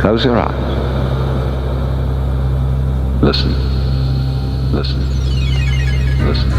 Close your eyes. Listen. Listen. Listen.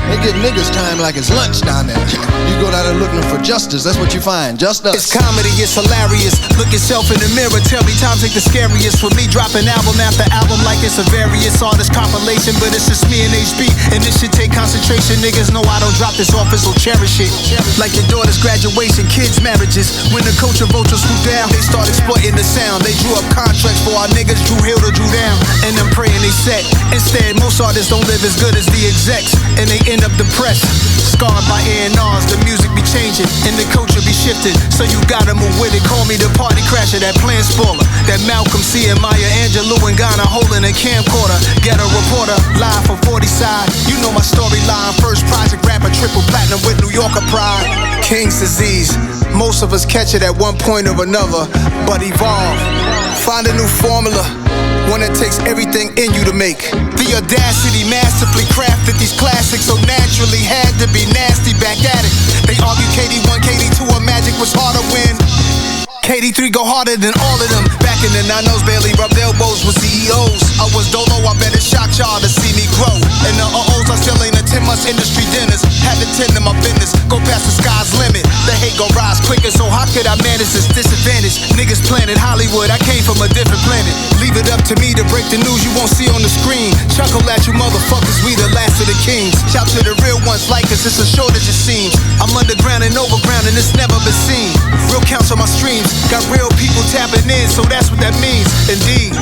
They get niggas time like it's lunch down there. You go down there looking for justice, that's what you find, just us. It's comedy, it's hilarious. Look yourself in the mirror, tell me times ain't the scariest. For me, dropping album after album like it's a various artist compilation. But it's just me and HB, and this shit take concentration. Niggas know I don't drop this office, so cherish it. Like your daughter's graduation, kids' marriages. When the culture vultures swoop down, they start exploiting the sound. They drew up contracts for our niggas, Drew Hill to Drew down. And I'm praying they set. Instead, most artists don't live as good as the execs, and they end up depressed, scarred by A&Rs. The music be changing and the culture be shifting, so you gotta move with it. Call me the party crasher, that plan spoiler, that Malcolm C and Maya Angelou and Ghana holding a camcorder. Ghetto Reporter, live from 40 side. You know my storyline. First project rapper, triple platinum with New Yorker pride. King's disease. Most of us catch it at one point or another, but evolve. Find a new formula, one that takes everything in you to make. The audacity masterfully crafted these classics, so naturally had to be nasty back at it. They argue KD1, KD2, or Magic was harder when KD3 go harder than all of them. Back in the 90s, barely rubbed elbows with CEOs. I was dolo, I bet it shocked y'all to see me grow. And the uh-ohs, I still ain't a 10 months industry dinners. Had to tend to my business, go past the sky's limit. The hate gon' rise quicker, so how could I manage this disadvantage? Niggas planet Hollywood, I came from a different planet. Leave it up to me to break the news you won't see on the screen. Chuckle at you motherfuckers, we the last of the kings. Shout to the real ones like us, it's a shortage it seems. I'm underground and overground and it's never been seen. Real counts on my streams, got real people tapping in, so that's what that means. Indeed.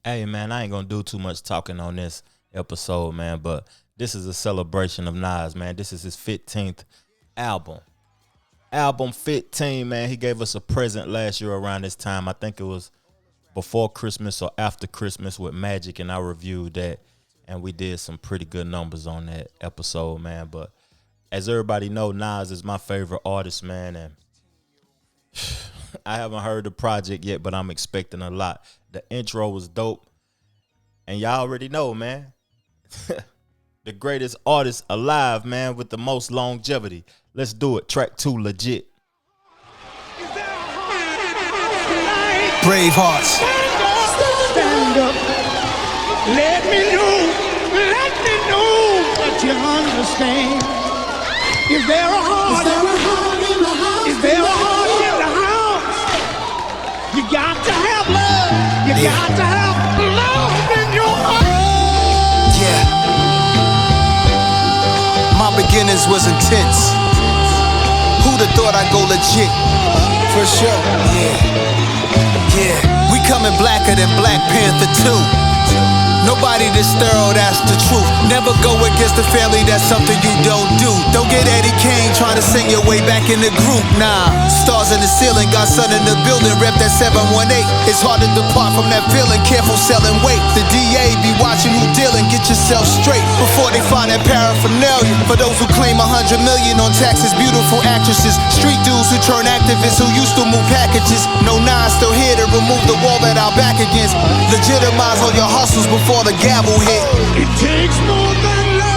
Hey man, I ain't gonna do too much talking on this episode, man, but this is a celebration of Nas, man. This is his 15th album. Album 15, man. He gave us a present last year around this time. I think it was before Christmas or after Christmas with Magic, and I reviewed that, and we did some pretty good numbers on that episode, man. But as everybody know, Nas is my favorite artist, man, and I haven't heard the project yet, but I'm expecting a lot. The intro was dope, and y'all already know, man. The greatest artist alive, man, with the most longevity. Let's do it. Track 2, legit. Brave hearts. Stand up. Let me know that you understand. Is there a heart in the house? Is there a heart in the house? You got to have love. You got to have love in your heart. Yeah. My beginnings was intense. Who'd have thought I'd go legit? For sure. Yeah. We coming blacker than Black Panther 2. Nobody this thorough, that's the truth. Never go against the family, that's something you don't do. Don't get Eddie Kane trying to sing your way back in the group, nah. Stars in the ceiling, got sun in the building, rep that 718. It's hard to depart from that feeling, careful selling weight. The DA be watching who dealing, get yourself straight before they find that paraphernalia. For those who claim 100 million on taxes, beautiful actresses, street dudes who turn activists who used to move packages. No Nas still here to remove the wall that our back against. Legitimize all your hustles before the gavel hit. It takes more than love.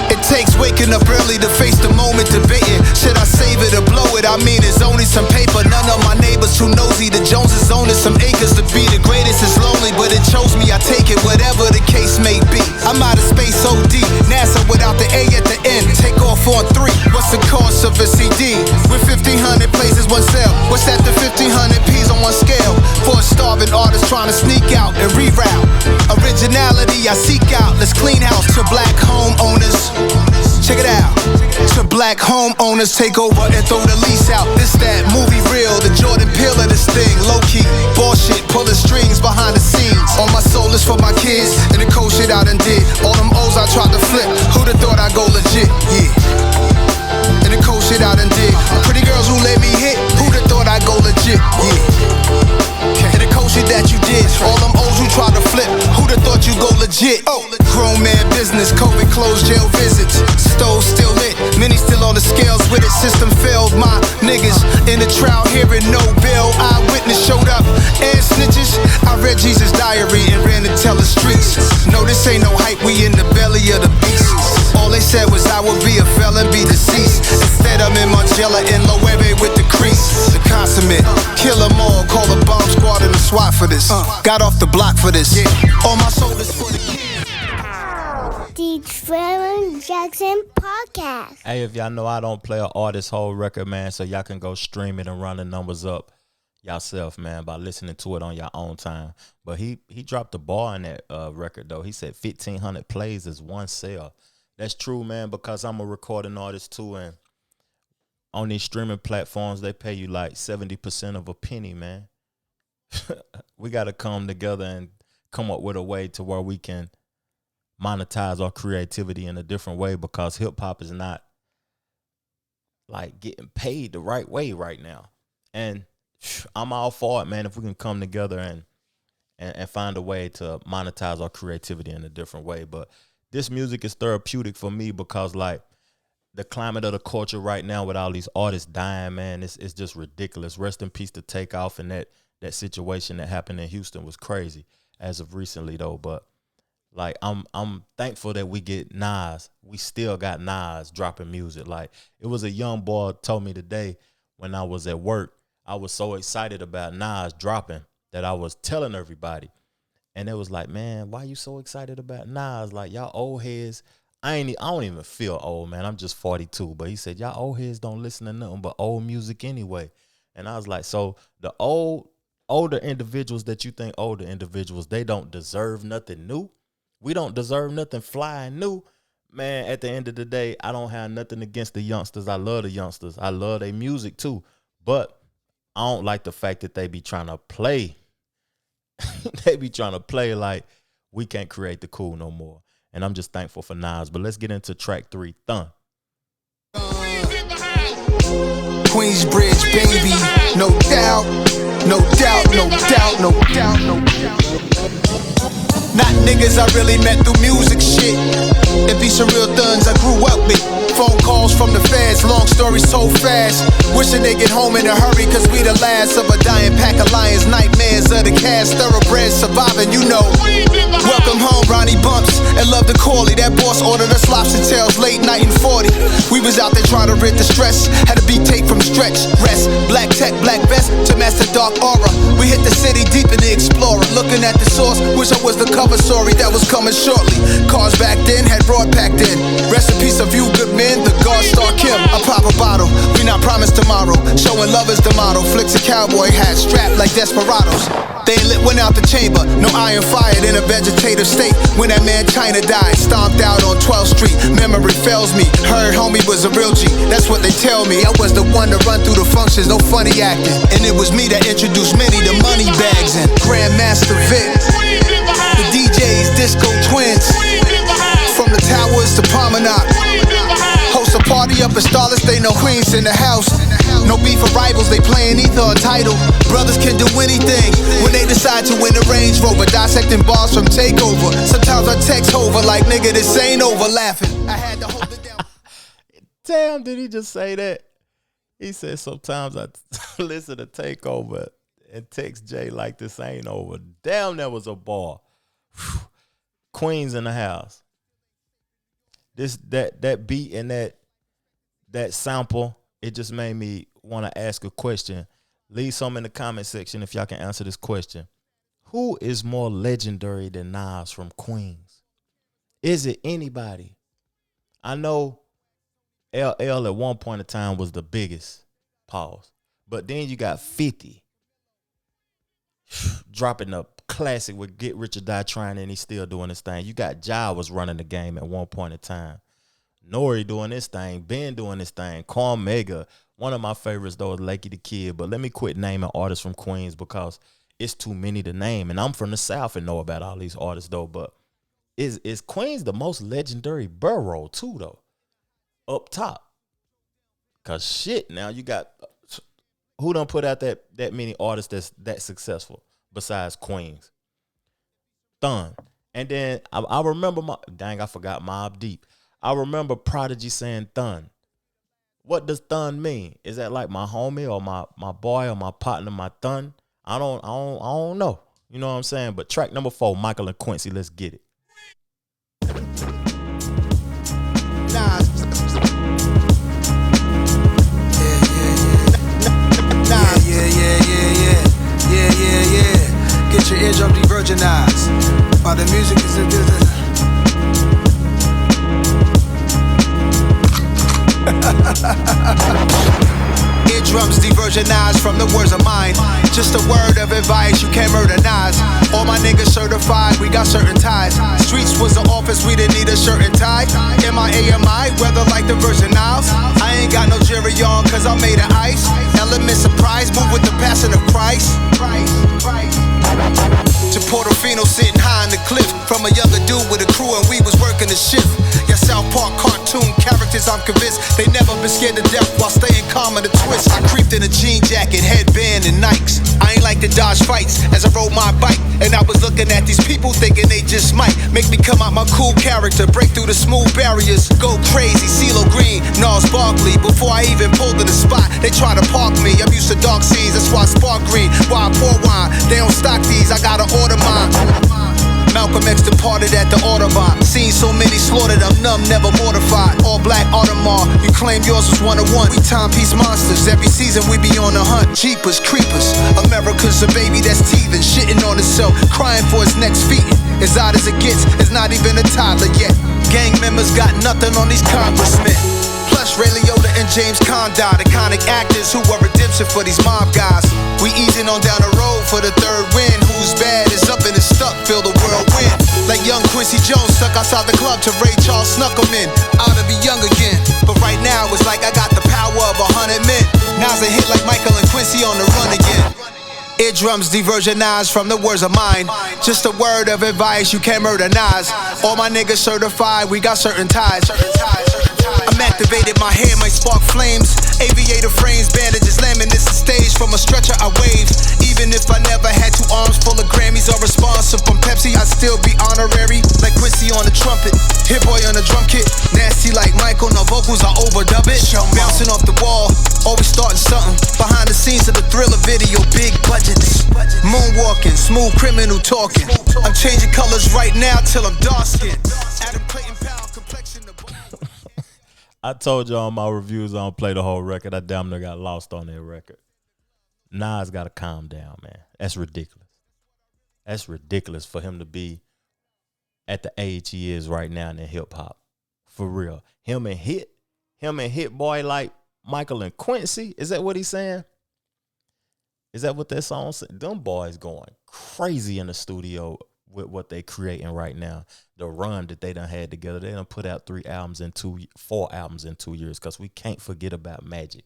It takes waking up early to face the moment, debating. Should I save it or blow it? I mean, it's only some paper. None of my neighbors too nosy. The Joneses owning some acres. To be the greatest is lonely, but it chose me. I take it, whatever the case may be. I'm out of space OD. NASA without the A at the end. Take off on 3. What's the cost of a CD? With 1,500 places, one sale. What's that? The 1,500 P's on one scale. For a starving artist trying to sneak out and reroute. Originality I seek out. Let's clean house to black homeowners. Check it out. To black homeowners take over and throw the lease out. This that movie real, the Jordan Peele of this thing. Low key, bullshit, pulling strings behind the scenes. All my soul is for my kids, and the cold shit I done did. All them O's I tried to flip, who'd have thought I'd go legit, yeah. And the cold shit I done did. Pretty girls who let me hit, who'd have thought I'd go legit, yeah. And the cold shit that you did. All them O's you tried to flip, who'd have thought you go legit. Oh, grown man business, COVID closed, jail visits. Stove still lit, many still on the scales with it. System failed, my niggas in the trial hearing no bail. Eyewitness showed up and snitches. I read Jesus' diary and ran to tell the streets. No, this ain't no hype, we in the belly of the beast. All they said was I would be a felon, be deceased. Instead I'm Angela and Loewe with the crease. The consummate, kill 'em all, call the bomb squad and the SWAT for this. Got off the block for this. All my soul is for the kids. The Trevor Jackson Podcast. Hey, if y'all know I don't play an artist whole record, man, so y'all can go stream it and run the numbers up yourself, man, by listening to it on your own time. But he dropped the ball in that record, though. He said 1,500 plays is one sale. That's true, man, because I'm a recording artist, too, and on these streaming platforms, they pay you like 70% of a penny, man. We got to come together and come up with a way to where we can monetize our creativity in a different way, because hip-hop is not, like, getting paid the right way right now. And I'm all for it, man, if we can come together and find a way to monetize our creativity in a different way. But this music is therapeutic for me because, like, the climate of the culture right now with all these artists dying, man, it's just ridiculous. Rest in peace to Takeoff, and that situation that happened in Houston was crazy as of recently, though. But, like, I'm thankful that we get Nas. We still got Nas dropping music. Like, it was a young boy told me today when I was at work, I was so excited about Nas dropping that I was telling everybody. And it was like, man, why you so excited about Nas? Like, y'all old heads, I don't even feel old, man. I'm just 42. But he said, y'all old heads don't listen to nothing but old music anyway. And I was like, so the older individuals that you think older individuals, they don't deserve nothing new? We don't deserve nothing flying new? Man, at the end of the day, I don't have nothing against the youngsters. I love the youngsters. I love their music too. But I don't like the fact that they be trying to play. They be trying to play like we can't create the cool no more. And I'm just thankful for Nas. But let's get into track 3, Thun. Queensbridge, baby, no doubt, no doubt, no doubt, no doubt, no doubt. Not niggas I really met through music shit. It be some real thuns I grew up with. Phone calls from the feds, long story so fast. Wishing they get home in a hurry, cause we the last of a dying pack of lions. Nightmares of the cast, thoroughbreds surviving, you know. Welcome home, Ronnie Bumps, and love the Corley. That boss ordered us lobster tails late night in 40. We was out there trying to rid the stress. Had a beat tape from Stretch, Rest, Black Tech, Black Vest to Master Dark Aura. We hit the city deep in the Explorer. Looking at the source, wish I was the cover story that was coming shortly. Cars back then had broad packed in. Rest in peace of you good men, the God Star Kim. I pop a bottle, we not promised tomorrow. Showing love is the motto. Flicks a cowboy hat strapped like desperados. They ain't lit one out the chamber, no iron fired in a vegetative state. When that man China died, stomped out on 12th Street. Memory fails me, heard homie was a real G. That's what they tell me, I was the one to run through the functions, no funny acting. And it was me that introduced many to money bags and Grandmaster Vic. The DJs, Disco Twins. From the towers to Promenade. Host a party up in Starless, they know Queens in the house. No beef for rivals, they playing either a title. Brothers can do anything when they decide to win a Range Rover. Dissecting bars from Takeover. Sometimes I text over like, nigga, this ain't over. Laughing, I had to hold it down. Damn, did he just say that? He said sometimes I listen to Takeover and text Jay like this ain't over. Damn, that was a bar. Queens in the house. That beat and that sample, it just made me want to ask a question. Leave some in the comment section if y'all can answer this question. Who is more legendary than Nas from Queens? Is it anybody? I know LL at one point in time was the biggest. Pause. But then you got 50 dropping a classic with Get Rich or Die Trying, and he's still doing his thing. You got Ja was running the game at one point in time. Nori doing this thing. Ben doing this thing. Quan Mega. One of my favorites, though, is Lakey the Kid. But let me quit naming artists from Queens because it's too many to name. And I'm from the South and know about all these artists, though. But is Queens the most legendary borough, too, though? Up top. Because shit, now you got... Who done put out that many artists that's that successful besides Queens? Thun. And then I remember I forgot Mobb Deep. I remember Prodigy saying Thun. What does Thun mean? Is that like my homie or my boy or my partner, my Thun? I don't know. You know what I'm saying? But track number 4, Michael and Quincy, let's get it. Nah. your eardrum de-virginized. While the music is Eardrums de-virginized from the words of mine. Just a word of advice, you can't murder Nas. All my niggas certified, we got certain ties. Streets was the office, we didn't need a shirt and tie. M-I-A-M-I, weather like the Virgin Isles. I ain't got no jury on, cause I'm made of ice. Element surprise, move with the passion of Christ. To Portofino sitting high on the cliff. From a younger dude with a crew and we was working the shift. Your South Park cartoon characters, I'm convinced they never been scared to death while staying calm in the twist. I creeped in a jean jacket, headband and Nikes. I ain't like to dodge fights as I rode my bike. And I was looking at these people thinking they just might make me come out my cool character, break through the smooth barriers, go crazy, CeeLo Green, Nas Barkley. Before I even pulled in the spot, they try to park me. I'm used to dark scenes, that's why I spark green. Why I pour wine, they don't stock these, I gotta order mine. Malcolm X departed at the Audubon. Seen so many slaughtered, I'm numb, never mortified. All black Audemars, you claim yours was one of one. We timepiece monsters, every season we be on the hunt. Jeepers, creepers, America's a baby that's teething, shitting on itself, crying for his next feet. As odd as it gets, it's not even a toddler yet. Gang members got nothing on these congressmen. Plus Ray Liotta and James Conrad, iconic actors who were redemption for these mob guys. We easing on down the road for the third win. Who's bad is up and is stuck, feel the whirlwind. Like young Quincy Jones stuck outside the club till Ray Charles snuck him in. Ought to be young again, but right now it's like I got the power of 100 men. Now's a hit like Michael and Quincy on the run again. Eardrums de-virginized from the words of mine. Just a word of advice, you can't murder Nas. All my niggas certified, we got certain ties. I'm activated, my hair might spark flames. Aviator frames, bandages, laminates the stage. From a stretcher I wave. Even if I never had 2 arms full of Grammys or a sponsor from Pepsi, I'd still be honorary. Like Quincy on the trumpet, HitBoy on the drum kit. Nasty like Michael, no vocals, I overdub it. Bouncing off the wall, always starting something. Behind the scenes of the Thriller video, big budgets. Moonwalking, smooth criminal talking. I'm changing colors right now till I'm dark skinned. Adam Clayton Powell, complexion the I told y'all in my reviews I don't play the whole record. I damn near got lost on that record. Nas got to calm down, man. That's ridiculous. That's ridiculous for him to be at the age he is right now in hip hop. For real. Him and HitBoy like Michael and Quincy. Is that what he's saying? Is that what that song said? Them boys going crazy in the studio with what they creating right now. The run that they done had together. They done put out 4 albums in 2 years, because we can't forget about Magic.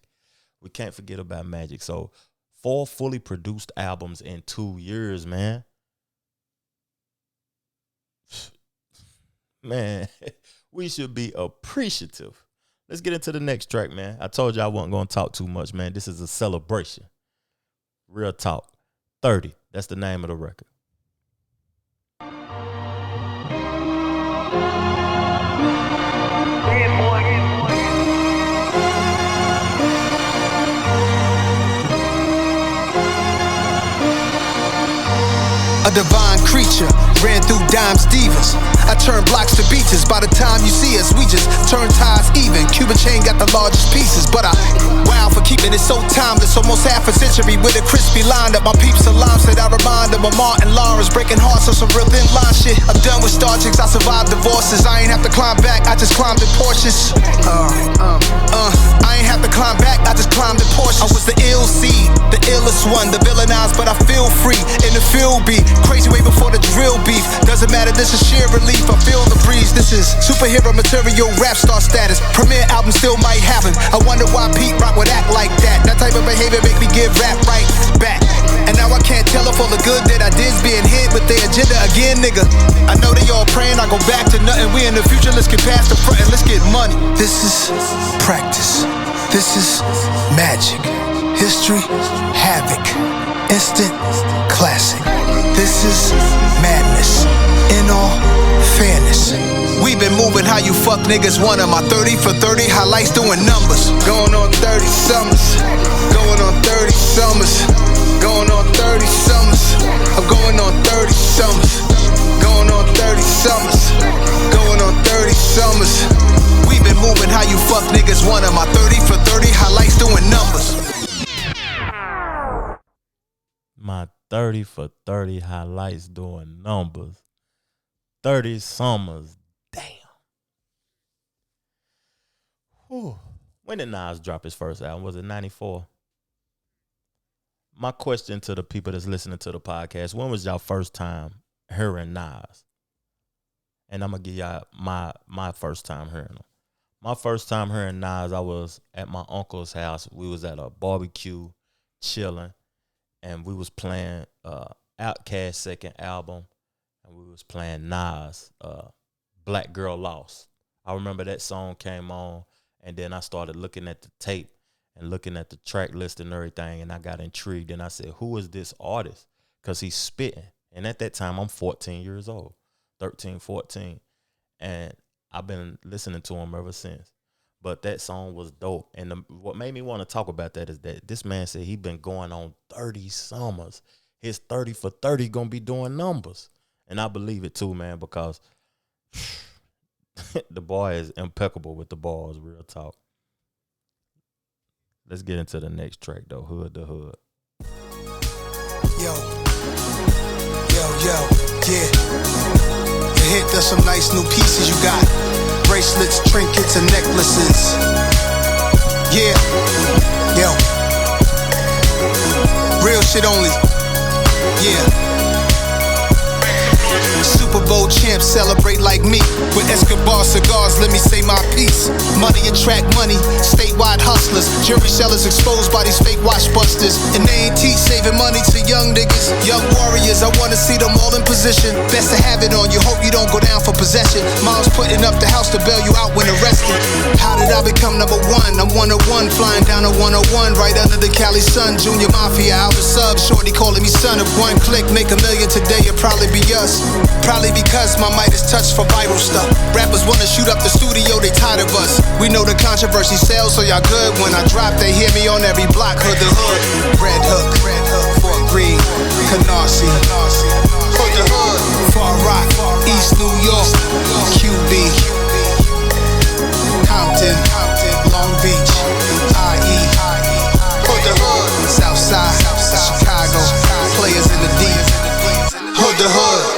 We can't forget about Magic. So 4 fully produced albums in 2 years, man. Man, we should be appreciative. Let's get into the next track, man. I told you I wasn't going to talk too much, man. This is a celebration. Real talk. 30. That's the name of the record. A divine creature ran through dimes divas. I turned blocks to beaches. By the time you see us, we just turn ties even. Cuban chain got the largest pieces, but I wow for keeping it so timeless. Almost half a century with a crispy line that my peeps alarm said I remind them of Martin Lawrence breaking hearts on some real thin line shit. I'm done with star chicks, I survived divorces. I ain't have to climb back, I just climbed in Porsches. I ain't have to climb back, I just climbed in Porsches. I was the ill seed, the illest one, the villainized, but I feel free in the field beat. Crazy way before the drill beef. Doesn't matter, this is sheer relief. I feel the breeze. This is superhero material, rap star status. Premiere album still might happen. I wonder why Pete Rock would act like that. That type of behavior make me give rap right back. And now I can't tell if all the good that I did's being hit with their agenda again, nigga. I know they all praying I go back to nothing. We in the future, let's get past the front and let's get money. This is practice. This is magic. History, havoc. Instant classic. This is madness. In all fairness, we've been moving how you fuck niggas want 'em. My 30 for 30 highlights doing numbers. Going on 30 summers. Going on 30 summers. Going on 30 summers. I'm going on 30 summers. Going on 30 summers. Going on 30 summers. We've been moving how you fuck niggas want 'em. My 30 for 30 highlights doing numbers. My 30 for 30 highlights doing numbers. 30 summers. Damn. Whew. When did Nas drop his first album? Was it 94? My question to the people that's listening to the podcast, when was y'all first time hearing Nas? And I'm going to give y'all my first time hearing him. My first time hearing Nas, I was at my uncle's house. We was at a barbecue, chilling, and we was playing Outkast's second album, and we was playing Nas, Black Girl Lost. I remember that song came on, and then I started looking at the tape and looking at the track list and everything, and I got intrigued, and I said, who is this artist? Because he's spitting. And at that time, I'm 14 years old, 13, 14, and I've been listening to him ever since. But that song was dope. And what made me want to talk about that is that this man said he been going on 30 summers. His 30 for 30 going to be doing numbers. And I believe it too, man, because the boy is impeccable with the bars, real talk. Let's get into the next track, though, Hood to Hood. Yo, yeah. Hit, there's some nice new pieces you got. Bracelets, trinkets, and necklaces. Yeah, yo. Real shit only. Yeah. Super Bowl champs celebrate like me. With Escobar cigars, let me say my piece. Money attract money, statewide hustlers. Jury sellers exposed by these fake watch busters. And they ain't teach saving money to young niggas. Young warriors, I wanna see them all in position. Best to have it on you, hope you don't go down for possession. Mom's putting up the house to bail you out when arrested. How did I become number one? I'm 101, flying down a 101, right under the Cali sun. Junior Mafia, Alpha Sub, shorty calling me son. If one click, make $1 million today, it'll probably be us. Probably because my mic is touched for viral stuff. Rappers wanna shoot up the studio, they tired of us. We know the controversy sells, so y'all good. When I drop, they hear me on every block. Hood to Hood, Red Hook, Fort Greene, Canarsie, Hood to Hood, Far Rock, East New York, QB, Compton, Long Beach, IE, Hood to Hood, Southside, Chicago, players in the D, Hood to Hood.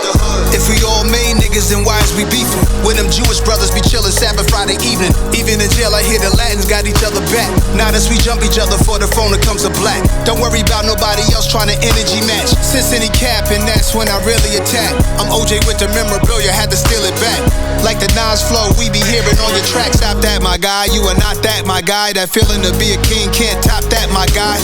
If we all made niggas, then why is we beefing? When them Jewish brothers be chillin' Sabbath Friday evening. Even in jail, I hear the Latins got each other back. Now that we jump each other for the phone, it comes to black. Don't worry about nobody else trying to energy match. Since any cap, and that's when I really attack. I'm OJ with the memorabilia, had to steal it back. Like the Nas flow, we be hearing on your track. Stop that, my guy, you are not that, my guy. That feeling to be a king, can't top that, my guy.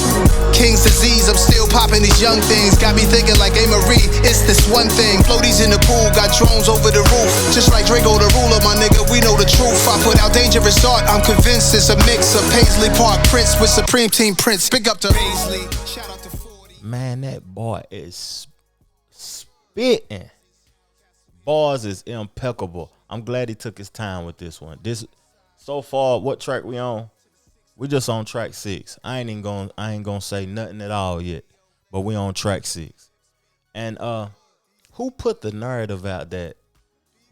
King's disease, I'm still popping these young things. Got me thinking like A. Marie, it's this one thing. Floaties in the pool, got drones over the roof. Just like Draco the ruler, my nigga, we know the truth. I put out dangerous art, I'm convinced it's a mix of Paisley Park Prince with Supreme Team Prince. Big up to Paisley, shout out to 40. Man, that boy is spitting. Bars is impeccable. I'm glad he took his time with this one. This so far, what track we on? We just on track 6. I ain't gonna say nothing at all yet, but we on track 6. And who put the narrative out that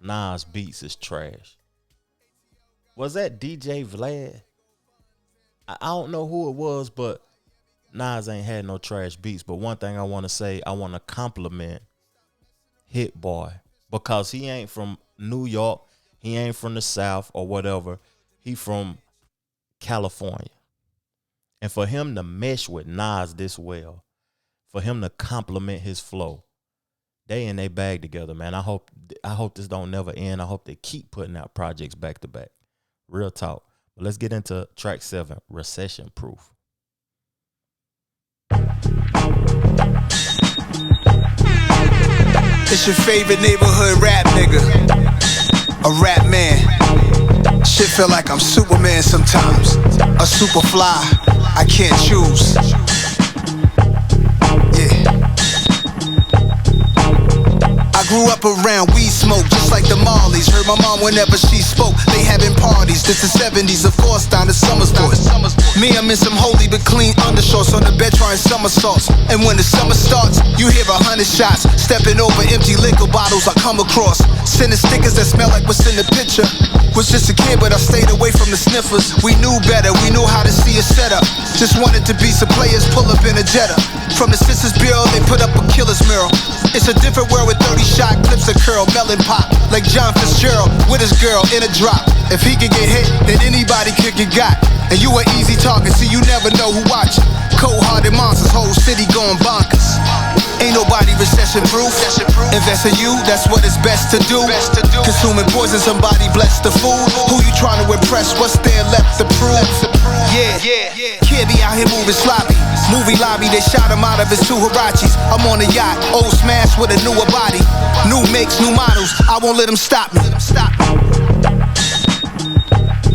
Nas beats is trash? Was that DJ Vlad? I don't know who it was, but Nas ain't had no trash beats. But one thing I want to say, I want to compliment HitBoy, because he ain't from New York, he ain't from the South or whatever. He from California. And for him to mesh with Nas this well, for him to compliment his flow, they in they bag together, man. I hope this don't never end. I hope they keep putting out projects back to back. Real talk. But let's get into track 7, Recession Proof. It's your favorite neighborhood rap nigga, a rap man. Shit feel like I'm Superman sometimes, a super fly, I can't choose. Yeah. I grew up around weed smoke, just like the Marleys. Heard my mom whenever she spoke, they having parties. This the 70s, of course, down to Summer's boys. Me, I'm in some holy but clean undershorts on the bed trying somersaults. And when the summer starts, you hear 100 shots. Stepping over empty liquor bottles I come across. Sending stickers that smell like what's in the picture. Was just a kid, but I stayed away from the sniffers. We knew better, we knew how to see a setup. Just wanted to be some players, pull up in a Jetta. From the Census Bureau, they put up a killer's mural. It's a different world with 30 shot clips of curl, melon pop, like John Fitzgerald with his girl in a drop. If he could get hit, then anybody could get got. And you an easy target, see you never know who watching. Cold-hearted monsters, whole city going bonkers. Ain't nobody recession proof. Invest in you, that's what it's best to do. Consuming poison, somebody bless the food. Who you trying to impress? What's there left to prove? Yeah. Kid be out here moving sloppy. Movie lobby, they shot him out of his two Hirachis. I'm on a yacht, old smash with a newer body. New makes, new models, I won't let them stop me.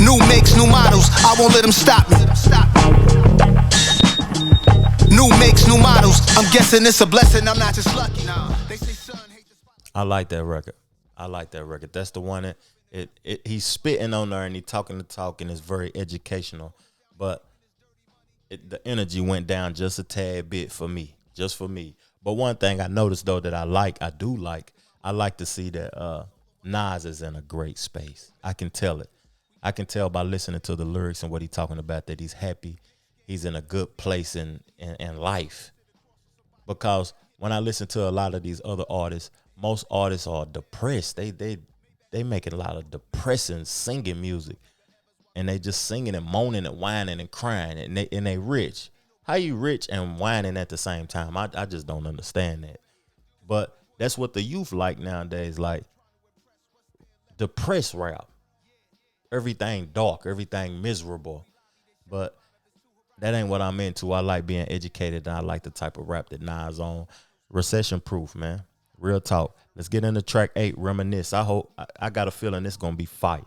New makes, new models, I won't let them stop me. New makes, new models, I'm guessing it's a blessing, I'm not just lucky. They say, son, hate the spot. I like that record. That's the one that he's spitting on there and he talking the talk and it's very educational. But the energy went down just a tad bit for me, just for me. But one thing I noticed though that I like to see that Nas is in a great space. I can tell it. I can tell by listening to the lyrics and what he's talking about that he's happy. He's in a good place in life. Because when I listen to a lot of these other artists, most artists are depressed. They making a lot of depressing singing music. And they just singing and moaning and whining and crying. And they rich. How you rich and whining at the same time? I just don't understand that. But that's what the youth like nowadays. Like depressed rap. Everything dark. Everything miserable. But that ain't what I'm into. I like being educated, and I like the type of rap that Nas on. Recession Proof, man. Real talk. Let's get into track 8, Reminisce. I got a feeling it's gonna be fire.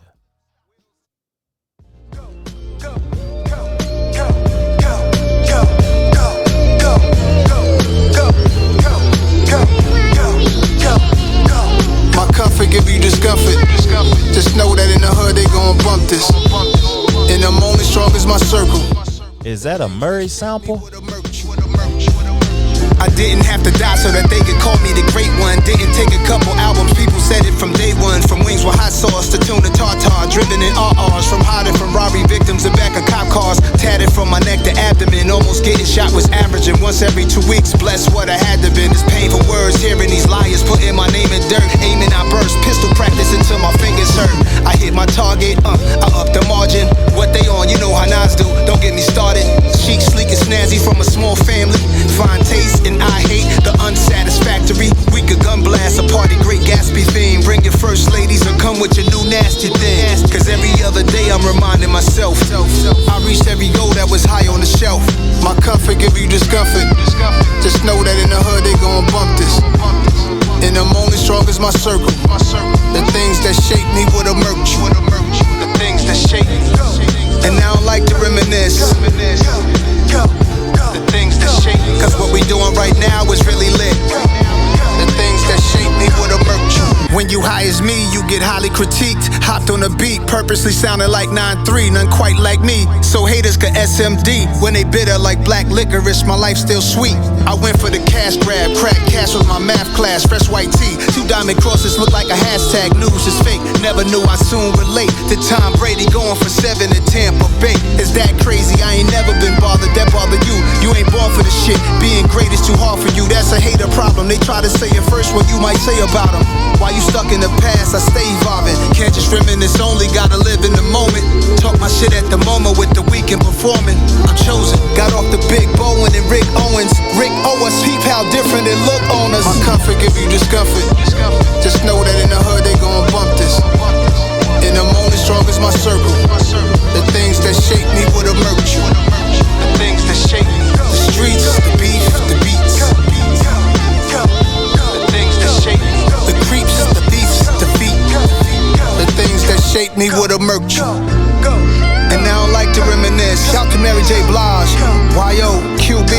My comfort give you discomfort. Just know that in the hood they gon' bump this. And I'm only strong as my circle. Is that a Murray sample? I didn't have to die so that they could call me the great one. Didn't take a couple albums, people said it from day one. From wings with hot sauce to tuna tartar, driven in RRs. From hiding from robbery victims in back of cop cars. Tatted from my neck to abdomen, almost getting shot was averaging once every 2 weeks. Bless what I had to been. It's painful words, hearing these liars putting my name in dirt. Aiming, I burst, pistol practice until my fingers hurt. I hit my target, I up the margin. What they on, you know how Nas do, don't get me started. Chic, sleek and snazzy from a small family. Fine taste and I hate the unsatisfactory. We could gun blast a party, great Gatsby theme. Bring your first ladies or come with your new nasty thing. Cause every other day I'm reminding myself I reached every goal that was high on the shelf. My comfort give you discomfort. Just know that in the hood they gon' bump this. And I'm only strong as my circle. The things that shape me would emerge. The things that shape me. And now I like to reminisce. The things that shape me. Cause what we doing right now is really lit. The things that shape me would emerge. When you high as me, you get highly critiqued. Hopped on a beat, purposely sounding like 9-3, none quite like me. So haters could SMD when they bitter like black licorice. My life still sweet. I went for the cash grab, crack cash was my math class. Fresh white tee, 2 diamond crosses look like a hashtag. News is fake, never knew I soon relate to Tom Brady going for 7 in Tampa Bay. Is that crazy? I ain't never been bothered. That bother you? You ain't born for the shit. Being great is too hard for you. That's a hater problem. They try to say it first what you might say about them. Why you stuck in the past? I stay evolving. Can't just reminisce only, gotta live in the moment. Talk my shit at the moment with the weekend performing. I'm chosen. Got off the Big Bowen and Rick Owens. Rick Owens, peep how different it look on us. My comfort give you discomfort. Just know that in the hood they gon' bump this. And I'm only strong as my circle. The things that shape me would emerge. The things that shape me. The streets, the beef, the beats. The things that shape me. The creeps, the beefs, the feet. The things that shape me would emerge. And now I like to reminisce. Shout to Mary J. Blige, YO, QB.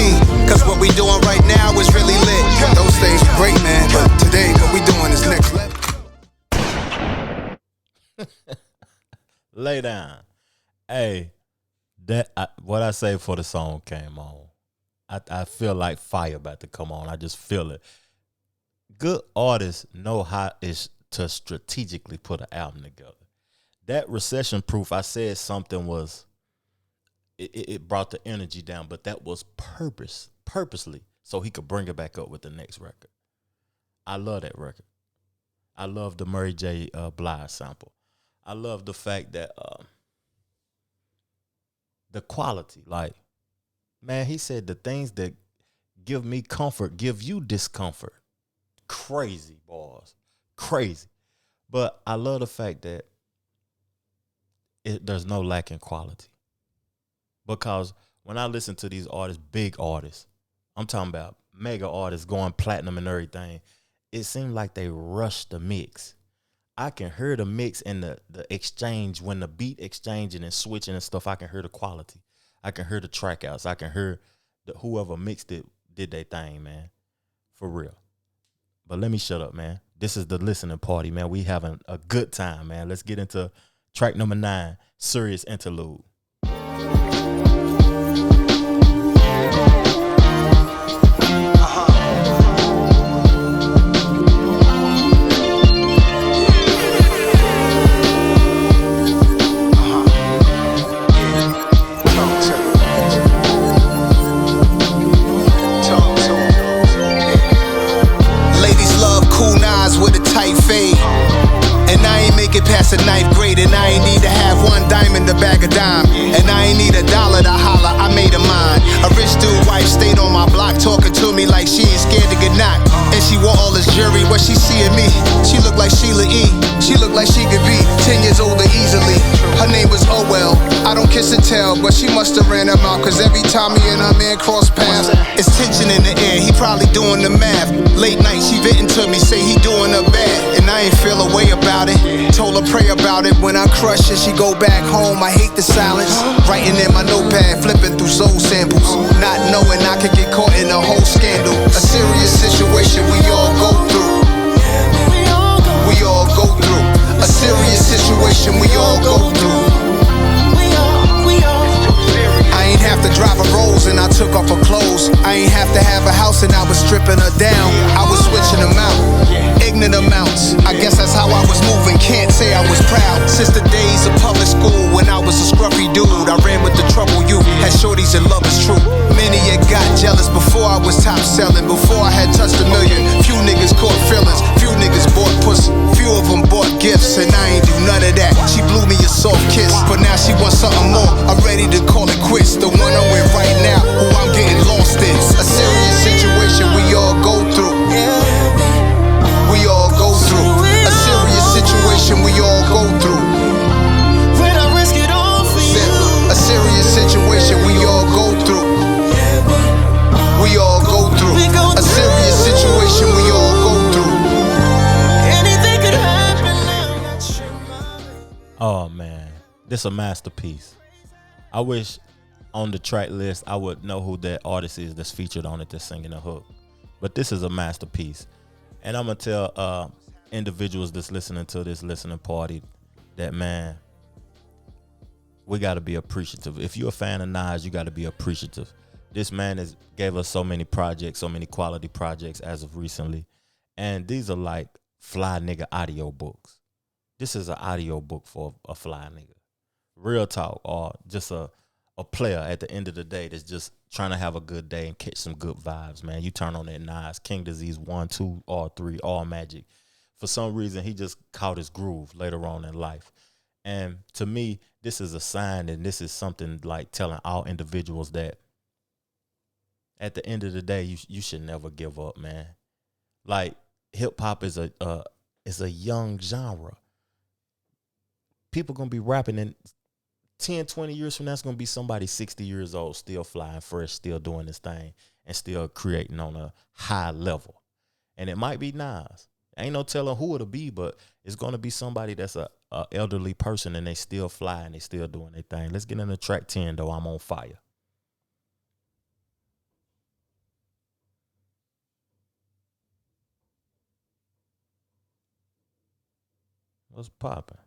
Cause what we doing right now is really lit. Those things are great, man. But today, what we doing is next level. Lay down. Hey, what I say before the song came on. I feel like fire about to come on. I just feel it. Good artists know how is to strategically put an album together. That Recession Proof, I said something was it brought the energy down, but that was purposely, so he could bring it back up with the next record. I love that record. I love the Mary J. Blige sample. I love the fact that the quality, like, man, he said the things that give me comfort give you discomfort. Crazy, boys. Crazy. But I love the fact that there's no lack in quality. Because when I listen to these artists, big artists, I'm talking about mega artists going platinum and everything, it seems like they rush the mix. I can hear the mix and the exchange, when the beat exchanging and switching and stuff, I can hear the quality. I can hear the track outs. I can hear whoever mixed it did their thing, man. For real. But let me shut up, man. This is the listening party, man. We having a good time, man. Let's get into track number 9, Serious Interlude. With a tight fade, and I ain't make it past the 9th grade, and I ain't need to have one dime in the bag of dime, and I ain't need $1 to holler, I made a mine. A rich dude wife stayed on my block talking to me like she ain't scared to get knocked, and she wore all this jewelry. What she seeing me? She looked like Sheila E. She looked like she could be 10 years older easily. Her name was Owell. I don't kiss and tell, but she must have ran her mouth, cause every time me and her man cross paths, it's tension in the air. He probably doing the math. Late night she venting to me, say he doing her bad, and I ain't feel a way about it. Told her pray about it. When I crush it, she go back home. I hate the silence. Writing in my notepad, flipping through soul samples, not knowing I could get caught in a whole scandal. A serious situation we all go through. We all go through. A serious situation we all go through. I ain't have to drive a Rolls and I took off her clothes. I ain't have to have a house and I was stripping her down. I was switching them out, ignorant amounts. I guess that's how I was moving, can't say I was proud. Since the days of public school when I was a scruffy dude, I ran with the trouble youth, had shorties and love is true. Many had got jealous before I was top selling, before I had touched $1 million. Few niggas caught feelings, few niggas bought pussy, few of them bought gifts, and I ain't do none of that. She blew me a soft kiss, but now she wants something more. I'm ready to call it quits. The one I'm with right now, who I'm getting lost in. A serious situation we all go through. We all go through. A serious situation we all go through. When I risk it all for you. A serious situation we all go through. We all go through. A serious situation we all go through. Anything could happen. Oh man, this a masterpiece. I wish on the track list I would know who that artist is that's featured on it that's singing the hook. But this is a masterpiece. And I'm gonna tell individuals that's listening to this listening party that, man, we gotta be appreciative. If you're a fan of Nas, you gotta be appreciative. This man has gave us so many projects, so many quality projects as of recently. And these are like fly nigga audio books. This is an audio book for a fly nigga. Real talk, or just a player at the end of the day that's just trying to have a good day and catch some good vibes, man. You turn on that Nas, King Disease 1, 2, or 3, all magic. For some reason, he just caught his groove later on in life. And to me, this is a sign, and this is something like telling all individuals that at the end of the day, you should never give up, man. Like, hip-hop is a young genre. People gonna be rapping in 10, 20 years from now, it's going to be somebody 60 years old, still flying fresh, still doing this thing, and still creating on a high level. And it might be Nas. Ain't no telling who it'll be, but it's going to be somebody that's a elderly person, and they still fly, and they still doing their thing. Let's get into track 10, though. I'm on fire. What's popping?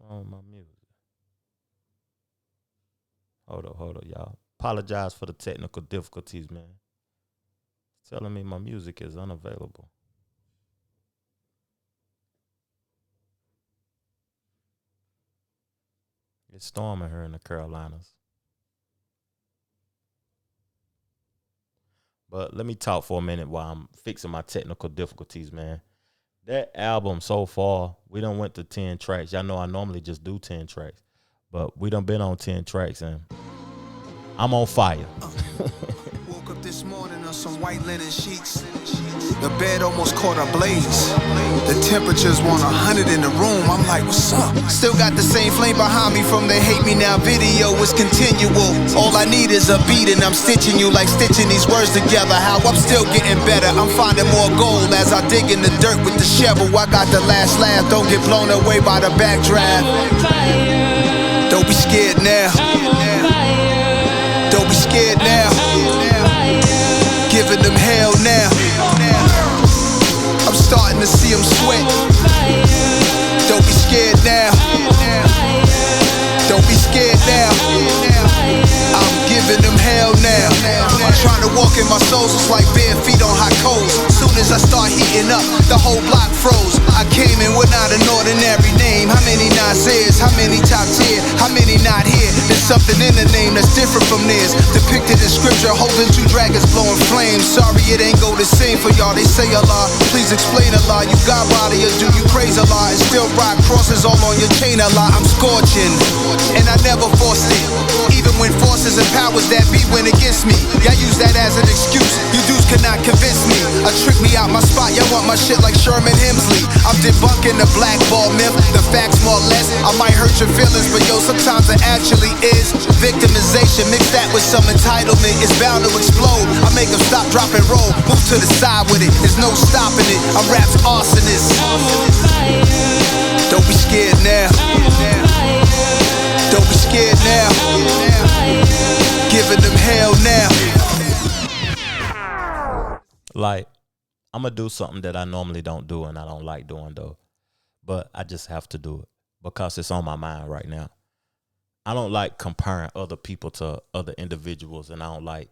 On my music. Hold up, y'all. Apologize for the technical difficulties, man. It's telling me my music is unavailable. It's storming here in the Carolinas. But let me talk for a minute while I'm fixing my technical difficulties, man. That album so far, we done went to 10 tracks. Y'all know I normally just do 10 tracks. But we done been on 10 tracks and I'm on fire. Woke up this morning on some white linen sheets. The bed almost caught a blaze. The temperature's 100 in the room. I'm like, what's up? Still got the same flame behind me from the Hate Me Now video. It's continual. All I need is a beat and I'm stitching you like stitching these words together. How I'm still getting better. I'm finding more gold as I dig in the dirt with the shovel. I got the last laugh. Don't get blown away by the backdraft. Don't be scared now. Don't be scared now. Giving them hell now. I'm starting to see them sweat. Don't be scared now. Don't be scared now. I'm giving them hell now. I'm trying to walk in my soul, it's like bare feet on hot coals. Soon as I start heating up, the whole block froze. I came in with not an ordinary name. How many Nasairs? How many top tier? How many not here? There's something in the name that's different from theirs. Depicted in scripture, holding two dragons blowing flames. Sorry it ain't go the same for y'all. They say Allah, please explain Allah. You God body or do you praise Allah? And still rock crosses all on your chain Allah. I'm scorching, and I never forced it. Even when forces and powers that be went against me, y'all use that as an excuse. You dudes cannot convince me. Trick me out my spot, y'all want my shit like Sherman Hemsley. I'm debunking the blackball myth, the facts more or less. I might hurt your feelings, but yo, sometimes it actually is victimization. Mix that with some entitlement, it's bound to explode. I make them stop, drop, and roll. Move to the side with it, there's no stopping it. I'm rap's arsonist. Don't be scared now. Don't be scared now. Giving them hell now. Like, I'm going to do something that I normally don't do and I don't like doing, though. But I just have to do it because it's on my mind right now. I don't like comparing other people to other individuals, and I don't like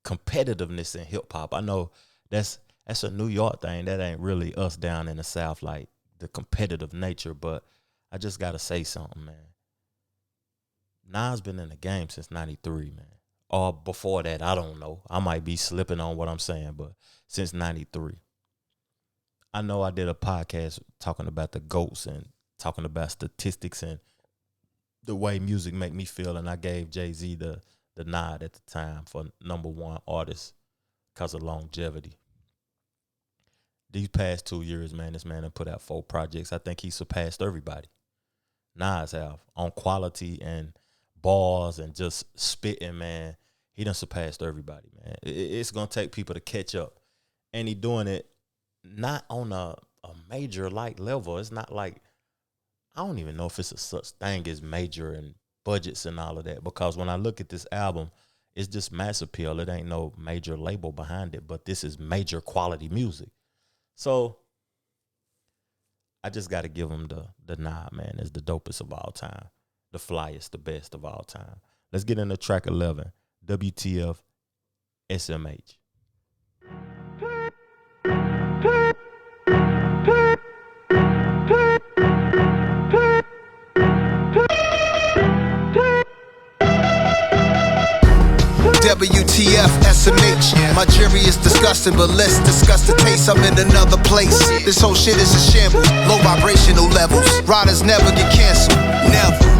competitiveness in hip-hop. I know that's a New York thing. That ain't really us down in the South, like the competitive nature, but I just got to say something, man. Nas been in the game since 93, man. Or before that, I don't know. I might be slipping on what I'm saying, but since 93. I know I did a podcast talking about the GOATs and talking about statistics and the way music make me feel, and I gave Jay-Z the nod at the time for #1 artist because of longevity. These past 2 years, man, this man done put out 4 projects. I think he surpassed everybody. Nas have on quality and bars and just spitting, man. He done surpassed everybody, man. It's going to take people to catch up. And he doing it not on a major like level. It's not like, I don't even know if it's a such thing as major and budgets and all of that. Because when I look at this album, it's just mass appeal. It ain't no major label behind it. But this is major quality music. So I just got to give him the nod, man. It's the dopest of all time. The flyest, the best of all time. Let's get into track 11, WTF SMH. WTF SMH. My jury is disgusting, but let's discuss the taste. I'm in another place. This whole shit is a shambles. Low vibrational levels. Riders never get canceled. Never.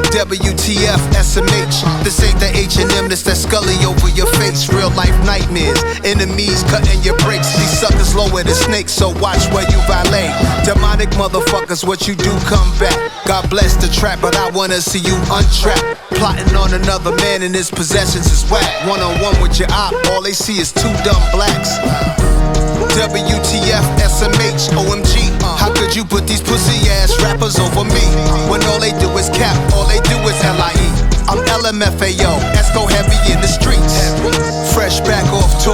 WTF SMH. This ain't the H&M, this that Scully over your face. Real life nightmares. Enemies cutting your brakes. These suckers lower than snakes, so watch where you valet. Demonic motherfuckers, what you do, come back. God bless the trap, but I wanna see you untrapped. Plotting on another man and his possessions is whack. One-on-one with your op, all they see is 2 dumb blacks. WTF SMH OMG. How could you put these pussy ass rappers over me? When all they do is cap, all they do is LIE. I'm LMFAO, Esco heavy in the streets. Fresh back off tour,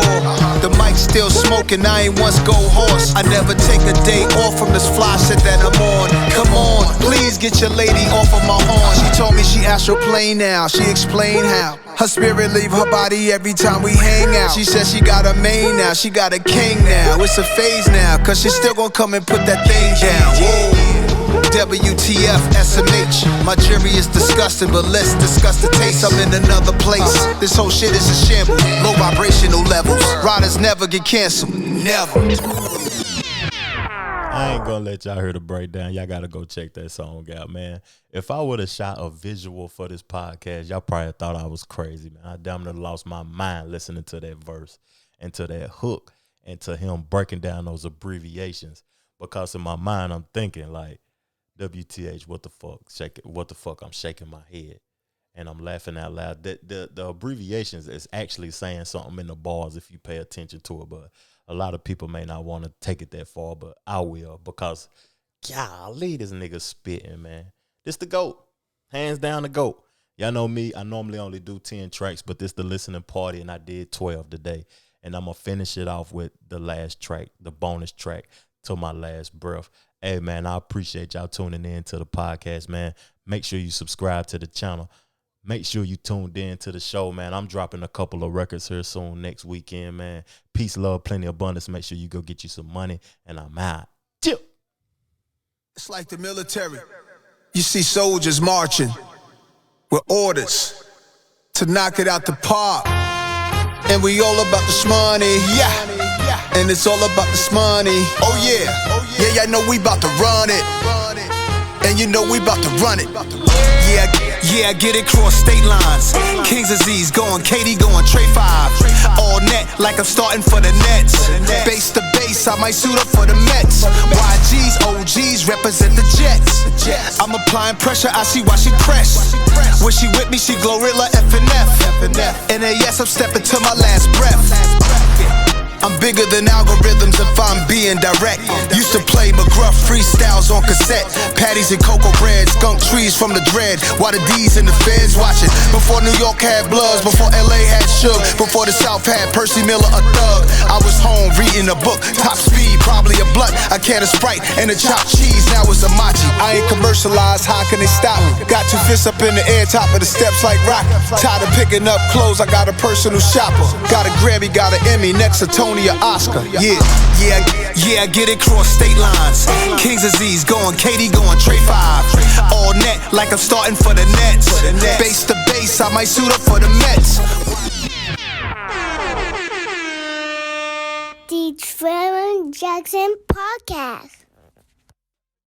the mic's still smoking, I ain't once go horse. I never take a day off from this fly shit that I'm on. Come on, please get your lady off of my horn. She told me she astral plane now, she explained how her spirit leave her body every time we hang out. She said she got a main now, she got a king now. It's a phase now, cause she still gon' come and put that thing down. Whoa. WTF, SMH. My jury is disgusting, but let's discuss the taste. I'm in another place. This whole shit is a shambles. Low vibrational levels. Riders never get canceled. Never. I ain't gonna let y'all hear the breakdown. Y'all gotta go check that song out, man. If I would have shot a visual for this podcast, y'all probably thought I was crazy, man. I damn near lost my mind listening to that verse and to that hook and to him breaking down those abbreviations. Because in my mind, I'm thinking like, WTH, what the fuck? What the fuck? I'm shaking my head and I'm laughing out loud. The abbreviations is actually saying something in the bars if you pay attention to it, but a lot of people may not want to take it that far, but I will, because golly, this nigga spitting, man. This the GOAT. Hands down the GOAT. Y'all know me, I normally only do 10 tracks, but this the listening party, and I did 12 today. And I'm going to finish it off with the last track, the bonus track, Til My Last Breath. Hey, man, I appreciate y'all tuning in to the podcast, man. Make sure you subscribe to the channel. Make sure you tuned in to the show, man. I'm dropping a couple of records here soon next weekend, man. Peace, love, plenty of abundance. Make sure you go get you some money, and I'm out. Chill. It's like the military. You see soldiers marching with orders to knock it out the park. And we all about this money, yeah. And it's all about this money. Oh yeah, yeah, I know we about to run it. And you know we about to run it. Yeah, get it cross state lines. Kings Aziz going, Katie going, Trey 5. All net like I'm starting for the Nets. Base to base, I might suit up for the Mets. YGs, OGs represent the Jets. I'm applying pressure, I see why she pressed. When she with me, she Glorilla FNF. NAS, I'm stepping to my last breath. I'm bigger than algorithms if I'm being direct. Used to play McGruff freestyles on cassette. Patties and cocoa bread, skunk trees from the dread. While the D's and the feds watching. Before New York had Bloods, before LA had Suge, before the South had Percy Miller, a thug. I was home reading a book, top speed, probably a blunt, a can of Sprite, and a chopped cheese. Now it's a machi. I ain't commercialized, how can they stop me? Got 2 fists up in the air, top of the steps like rock. Tired of picking up clothes, I got a personal shopper. Got a Grammy, got an Emmy, next to Tony or Oscar. Yeah, get it cross state lines. Kings Aziz going, Katie going, Trey 5. All net like I'm starting for the Nets. Base to base, I might suit up for the Mets. The Trevor Jackson Podcast.